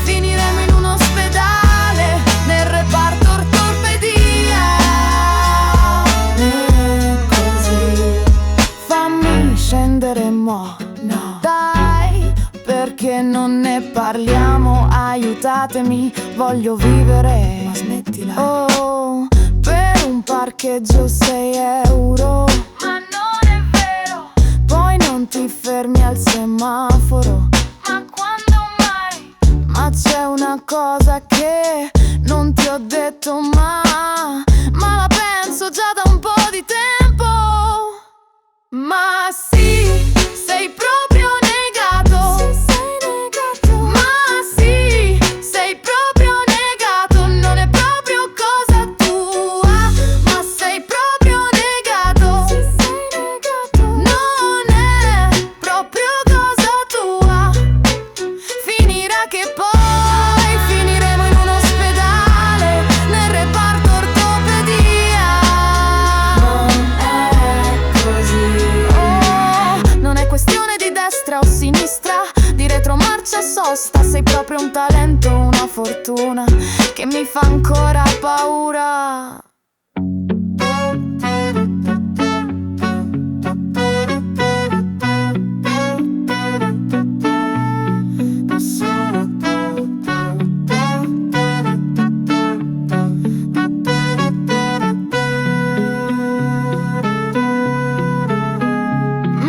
finiremo in un ospedale, nel reparto ortopedia. Così fammi scendere mo', no, dai, perché non ne parliamo, aiutatemi, voglio vivere. Ma smettila. Oh, per un parcheggio 6 euro, Ma non è vero, poi non ti fermi al semaforo. ma quando mai? Ma c'è una cosa che non ti ho detto ma la penso già da un po' di tempo. Ma sì, sei proprio negato. Ma sì, sei proprio negato. Non è proprio cosa tua, ma sei proprio negato. Non è proprio cosa tua. Finirà che poi finiremo in un ospedale, nel reparto ortopedia. Non è così. Oh, non è questione di destra o sinistra, di retromarcia sosta. Sei proprio un talento, una fortuna che mi fa ancora paura.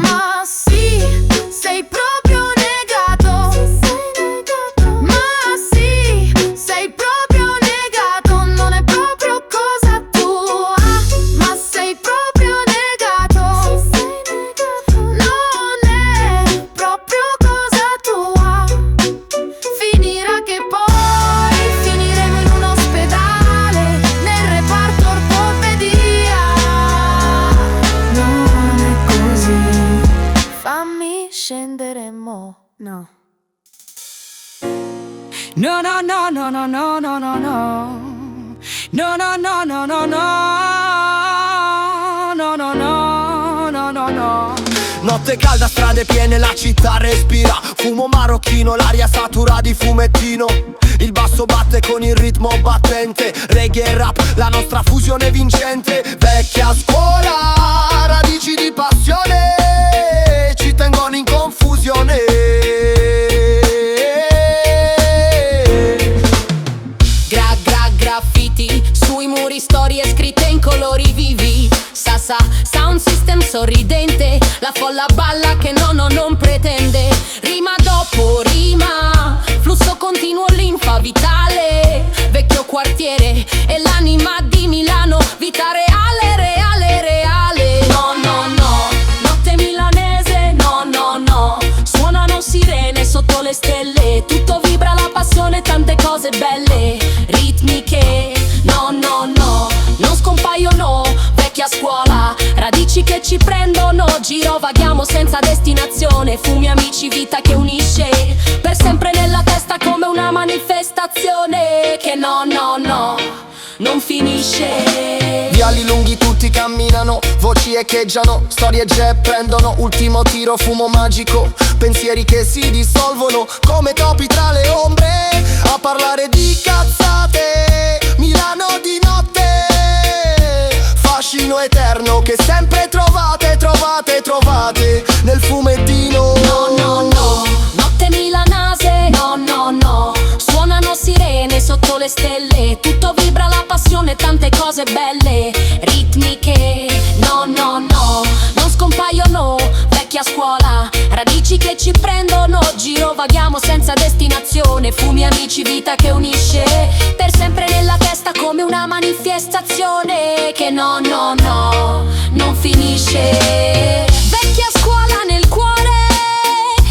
Ma sì, sei proprio negato. Ma sì, sei proprio negato. Non è proprio cosa tua, ma sei proprio negato. Non è proprio cosa tua. Finirà che poi finiremo in un ospedale, nel reparto ortopedia. Non è così. Fammi scendere mo', no. No, no, no, no, no, no, no, no, no. No, no, no, no, no, no. No, no, no, no, no, no. Notte calda, strade piene, la città respira. Fumo marocchino, l'aria satura di fumettino. Il basso batte con il ritmo battente. Reggae e rap, la nostra fusione vincente. Vecchia scuola, radici di passione, ci tengono in confusione. Graffiti sui muri, storie scritte in colori vivi. Sasa, sound system sorridente, la folla balla che non pretende. Rima dopo rima, flusso continuo, linfa vitale. Vecchio quartiere e l'anima di Milano, vita reale, reale, reale. No, no, no, notte milanese, no, no, no. Suonano sirene sotto le stelle, tutto vibra, la passione, tante cose belle. Ritmiche, no, no, no, non scompaiono, vecchia scuola, radici che ci prendono, giro, vaghiamo senza destinazione, fumi, amici, vita che unisce, per sempre nella testa come una manifestazione che no, no, no, non finisce. Viali lunghi, tutti camminano, voci echeggiano, storie jet prendono, ultimo tiro, fumo magico, pensieri che si dissolvono come topi tra le ombre, a parlare di cazzate, Milano di notte. destino eterno che sempre trovate, trovate, trovate nel fumettino. No, no, no, notte milanese, no, no, no. Suonano sirene sotto le stelle, tutto vibra la passione, tante cose belle, ritmiche, no, no, no. Non scompaiono, vecchia scuola, radici che ci prendono, girovaghiamo senza destinazione, fumi, amici, vita che unisce, per sempre nella testa come una manifestazione che no, no, no, non finisce. Vecchia scuola nel cuore,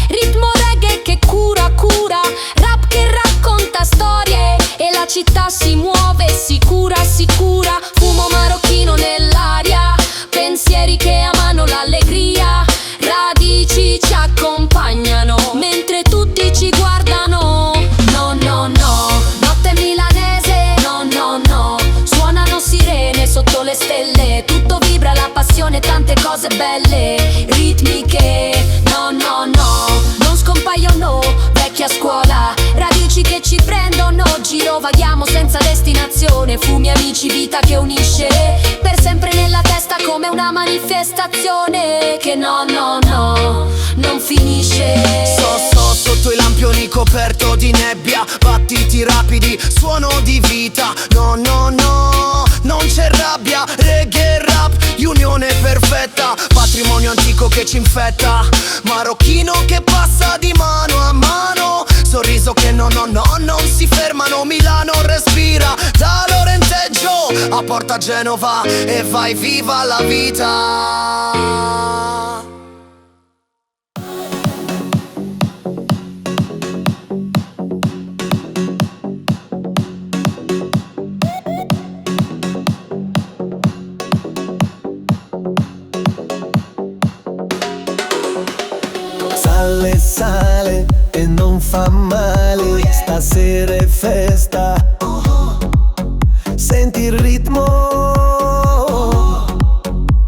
ritmo reggae che cura, cura, rap che racconta storie e la città si muove, sicura, sicura, fumo marocchino nell'aria, pensieri che amano l'allegria, radici ci accompagnano mentre tutti ci guardano. No, no, no, notte milanese, no, no, no. Suonano sirene sotto le stelle, tutto vibra la passione, tante cose belle, ritmiche, no, no, no. Non scompaiono, vecchia scuola, radici che ci prendono, girovaghiamo senza destinazione, fumi, amici, vita che unisce, per sempre nella testa come una manifestazione che no, no, no, non finisce. So sotto i lampioni coperto di nebbia, battiti rapidi, suono di vita. No, no, no, non c'è rabbia, reggae e rap, unione perfetta, patrimonio antico che ci infetta, marocchino che passa di mano a mano, sorriso che no, no, no, non si fermano, Milano respira, da Lorenteggio a Porta Genova e vai viva la vita. Sale, sale e non fa male, stasera è festa. Senti il ritmo,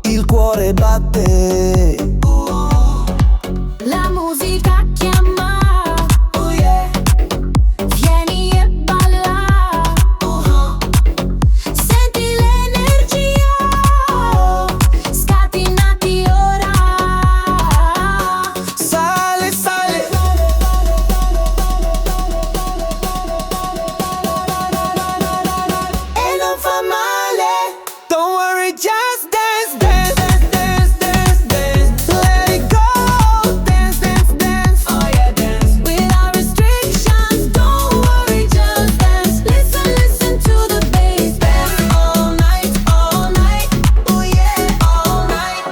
il cuore batte. La musica chiama, vieni e balla, senti l'energia, scatenati ora. Sale, sale E non fa male. Don't worry, just dance, dance, dance, dance, dance, dance. Let it go, dance, dance, dance. Oh yeah, dance. Without restrictions, don't worry, just dance. Listen, listen to the bass. Dance all night, oh yeah, all night.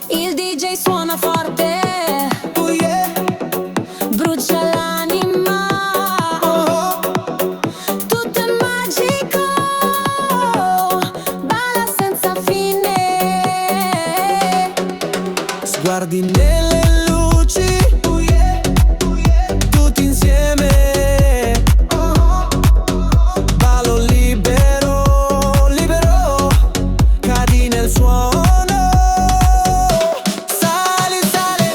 Il DJ suona forte, Oh yeah, brucia l'anima, oh. tutto è magico, balla senza fine. Sguardi nelle luci, oh yeah, tutti insieme. Ballo libero, libero, cadi nel suono. Sali, sale,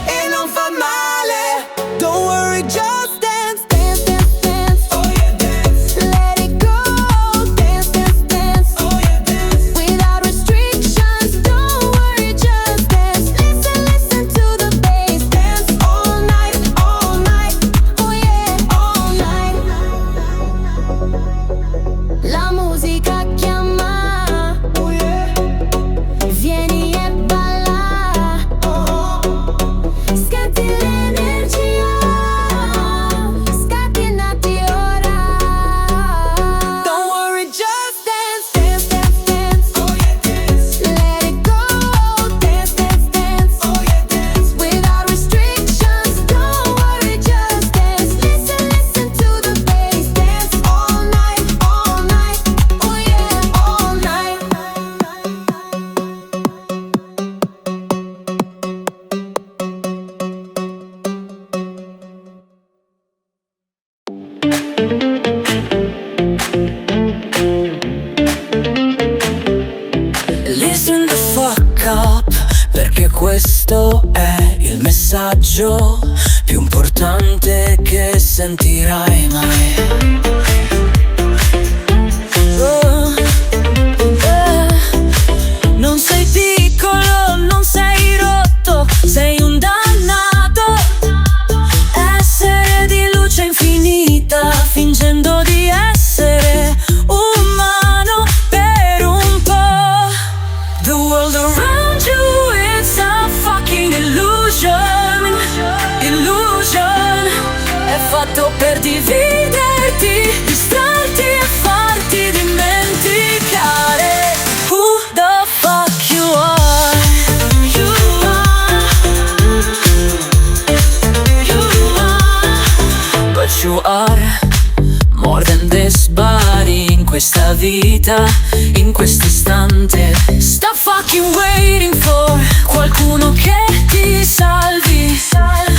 e non fa male. Don't worry, just dance, Dance, dance, dance. oh yeah, dance. Let it go. Dance, dance, dance. Oh yeah, dance. Without restrictions, don't worry, just dance. Listen, listen to the bass. Dance all night, oh yeah, all night. La musica chiama, Oh yeah, vieni e balla, scanti l'energia, scatenati ora. don't worry, just dance. Dance, dance, dance. Oh yeah, dance. Let it go. Dance, dance, dance. Oh yeah, dance. Without restrictions, don't worry, just dance. Listen, listen to the bass. Dance all night, oh yeah, all night. Listen the fuck up, perché questo è messaggio più importante che sentirai mai. Non sei piccolo, non sei rotto, sei un dannato. Essere di luce infinita, fingendo di essere umano per un po'. The world around you is a fucking illusion. Illusion. È fatto per dividerti, distrarti e farti dimenticare who the fuck you are. You are. You are. But you are more than this body. In questa vita, in questo istante, sta fucking waiting for qualcuno che ti salvi.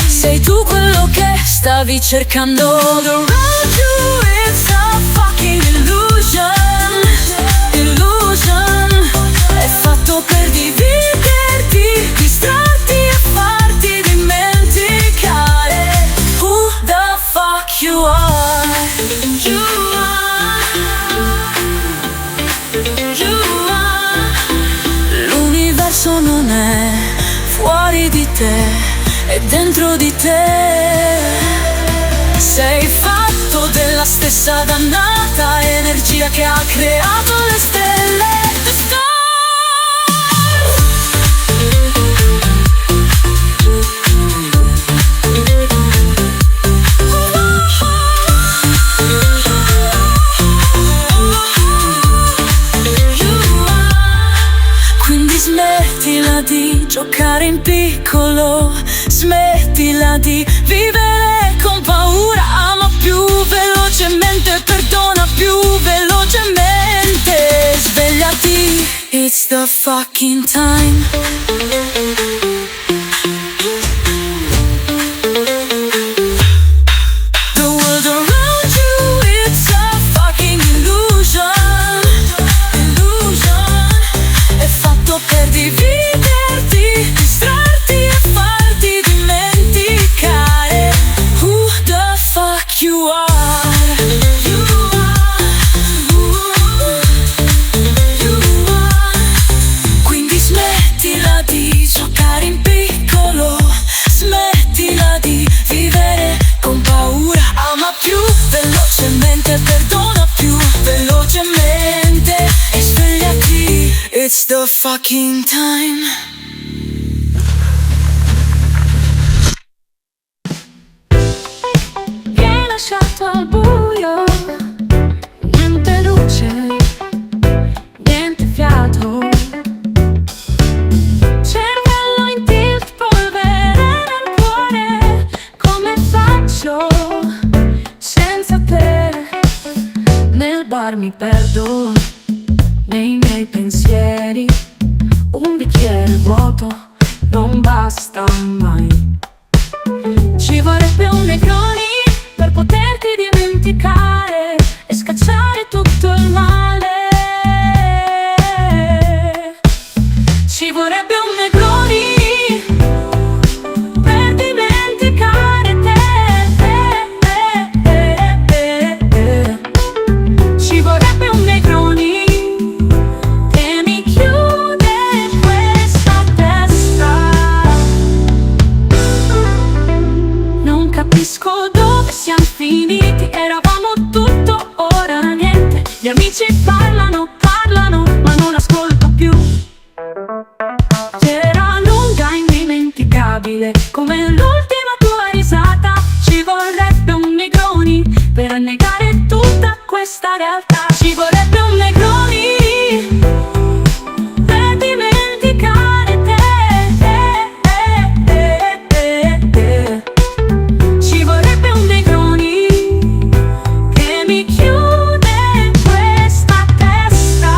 Sei tu quello che stavi cercando. Around you it's a fucking illusion. Illusion. È fatto per dividerti, distrarti e farti dimenticare who the fuck you are. You are. You are. L'universo non è fuori di te, è dentro di te. Sei fatto della stessa dannata energia che ha creato le stelle. The stars. Quindi smettila di giocare in piccolo, smettila di vivere con paura, ama più velocemente, perdona più velocemente. Svegliati, it's the fucking time. The world around you, it's a fucking illusion. Illusion. È fatto per dividerti, distrarti e farti dimenticare who the fuck you are. You are. You are. Quindi smettila di giocare in piccolo, smettila di vivere con paura, ama più velocemente, perdona più velocemente e svegliati, it's the fucking time. Mi hai lasciato al buio, niente luce, niente fiato. Cervello in tilt, polvere nel cuore. Come faccio senza te? Nel bar mi perdo nei miei pensieri. Un bicchiere vuoto non basta mai. Ci vorrebbe un Negroni per poterti dimenticare e scacciare tutto il male. Ci vorrebbe un Negroni per dimenticare te. Ci vorrebbe un Negroni che mi chiude questa testa. Non capisco dove siamo finiti, eravamo tutto, ora niente. Gli amici parlano, parlano, ma non ascolto più. C'era lunga, indimenticabile, come l'ultima tua risata. Ci vorrebbe un Negroni per annegare tutta questa realtà. Ci vorrebbe un Negroni per dimenticare te. Ci vorrebbe un Negroni che mi chiude questa testa.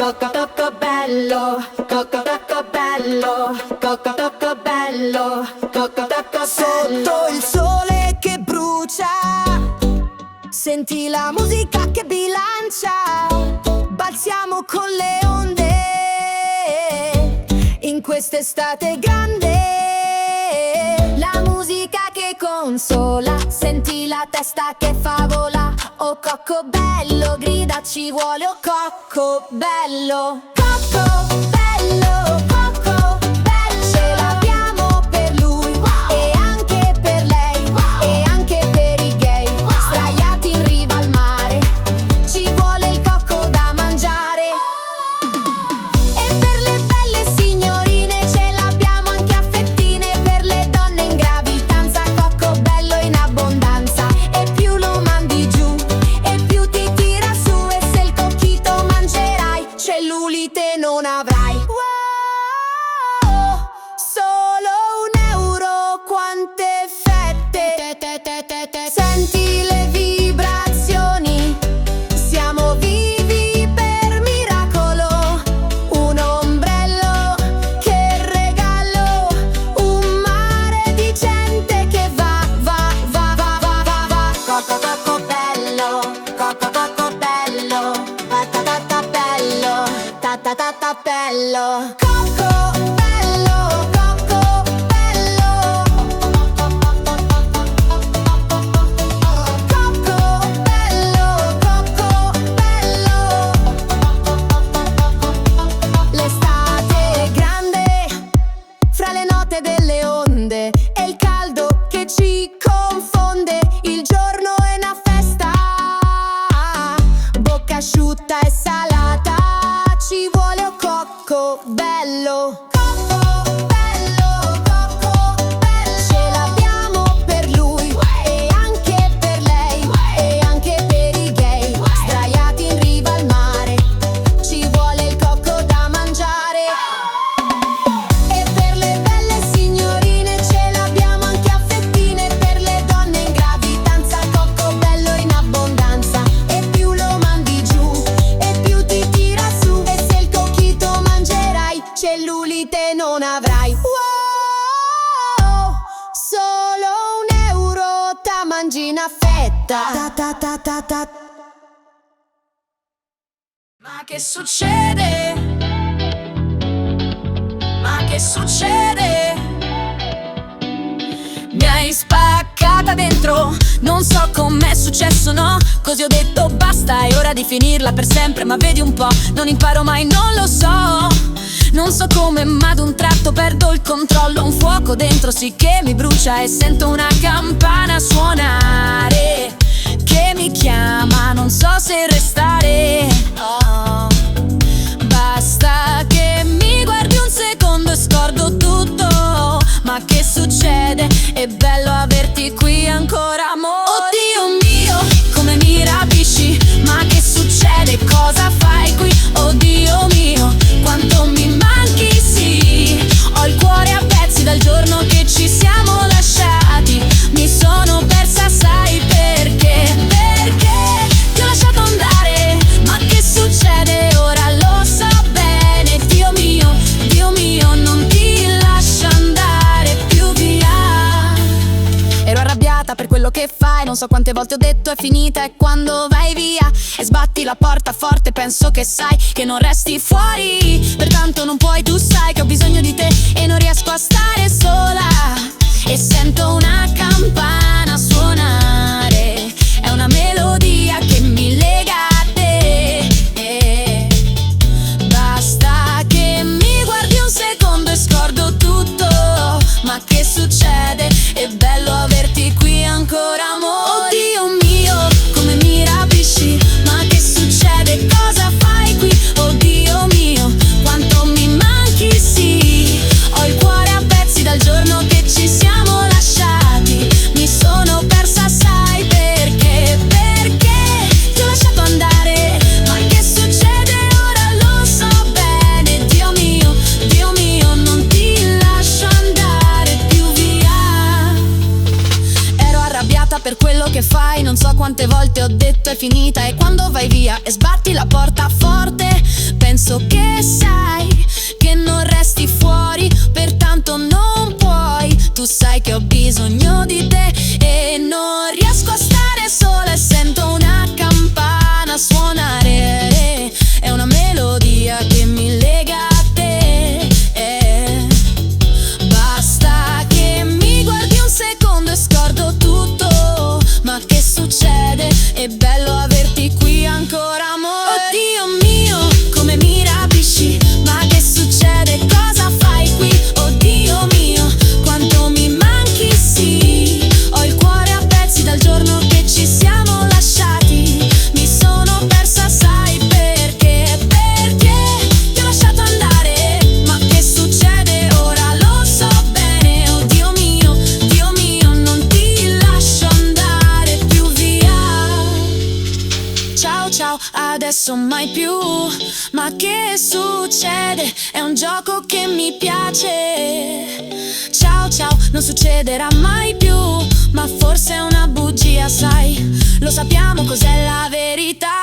cocco cocco bello, cocco cocco bello, cocco cocco bello, cocco cocco Sotto il sole che brucia, senti la musica che bilancia, balziamo con le onde in quest'estate grande. La musica che consola, senti la testa che favola. Oh cocco bello, grida ci vuole, oh cocco bello. Cocco bello, cocco bello. Ce l'abbiamo per lui, e anche per lei, e anche per i gay. Sdraiati in riva al mare, ci vuole il cocco da mangiare. E per le belle signorine ce l'abbiamo anche a fettine. Per le donne in gravidanza, cocco bello in abbondanza. E più lo mandi giù, e più ti tira su. E se il cocchito mangerai, cellulite non avrai. Wow, solo €1, quante fette. Senti le vibrazioni, siamo vivi per miracolo. Un ombrello che regalo, un mare di gente che va, va, va, va, va, va, va. Cocco cocco bello, cocco cocco bello, ta ta ta ta bello, ta ta ta ta bello. Cocco bello, cocco bello. Cocco bello, cocco bello. L'estate è grande, fra le note delle onde, e il caldo che ci confonde. Il giorno è una festa, bocca asciutta e salata. Ci vuole un cocco bello. Cocco bello, cocco bello. Ce l'abbiamo per lui, e anche per lei, e anche per i gay. Sdraiati in riva al mare, ci vuole il cocco da mangiare. E per le belle signorine ce l'abbiamo anche a fettine. Per le donne in gravidanza, cocco bello in abbondanza. E più lo mandi giù, e più ti tira su. E se il cocchito mangerai, cellulite non avrai. Wow, solo €1, ta mangi una fetta. Ta ta ta ta ta. Ma che succede? Ma che succede? Mi hai spaccata dentro, non so com'è successo, no. Così ho detto basta, è ora di finirla per sempre. Ma vedi un po', non imparo mai, non lo so. Non so come, ma ad un tratto perdo il controllo. Un fuoco dentro sì che mi brucia, e sento una campana suonare che mi chiama, non so se restare. Oh. Basta che mi guardi un secondo e scordo tutto. Ma che succede? È bello averti qui ancora, amore. Oddio mio, come mi rapisci. Ma che succede? Cosa fai qui? Oddio mio, quanto mi manchi, sì. Ho il cuore a pezzi dal giorno che ci siamo lasciati. Mi sono persa, sai perché? Perché ti ho lasciato andare. Ma che succede? Ora lo so bene. Dio mio, non ti lascio andare più via. Ero arrabbiata per quello che fai, non so quante volte ho detto è finita. E quando vai via e sbatti la porta forte, penso che sai che non resti fuori. Pertanto non puoi, tu sai che ho bisogno di te e non riesco a stare sola. E sento una campana suonare, è una melodia che mi lega a te. Basta che mi guardi un secondo e scordo tutto. Ma che succede? È bello averti qui ancora, amore. Oddio mio, come mi rapisci. Ma che succede? Cosa fai qui? Oddio mio, quanto mi manchi, sì. Ho il cuore a pezzi dal giorno che ci siamo lasciati. Mi per quello che fai. Non so quante volte ho detto è finita, e quando vai via e sbatti la porta forte, penso che sai che non resti fuori, pertanto non puoi. Tu sai che ho bisogno di te e non riesco a stare sola e sento una campana suonare. È una melodia che mi lega a te. Basta che mi guardi un secondo e scordo tutto. Ma che succede? È bello averti qui ancora, amore. Oddio mio, come mi rapisci. Ma che succede? Cosa fai qui? Oddio mio, quanto mi manchi, sì. Ho il cuore a pezzi dal giorno che ci siamo lasciati. Mi sono persa, sai perché? Perché ti ho lasciato andare. Ma che succede? Ora lo so bene. Oh Dio mio, non ti lascio andare più via. Ciao ciao, adesso mai più. Ma che succede? È un gioco che mi piace. Ciao ciao, non succederà mai più. Ma forse è una bugia, sai. Lo sappiamo cos'è la verità.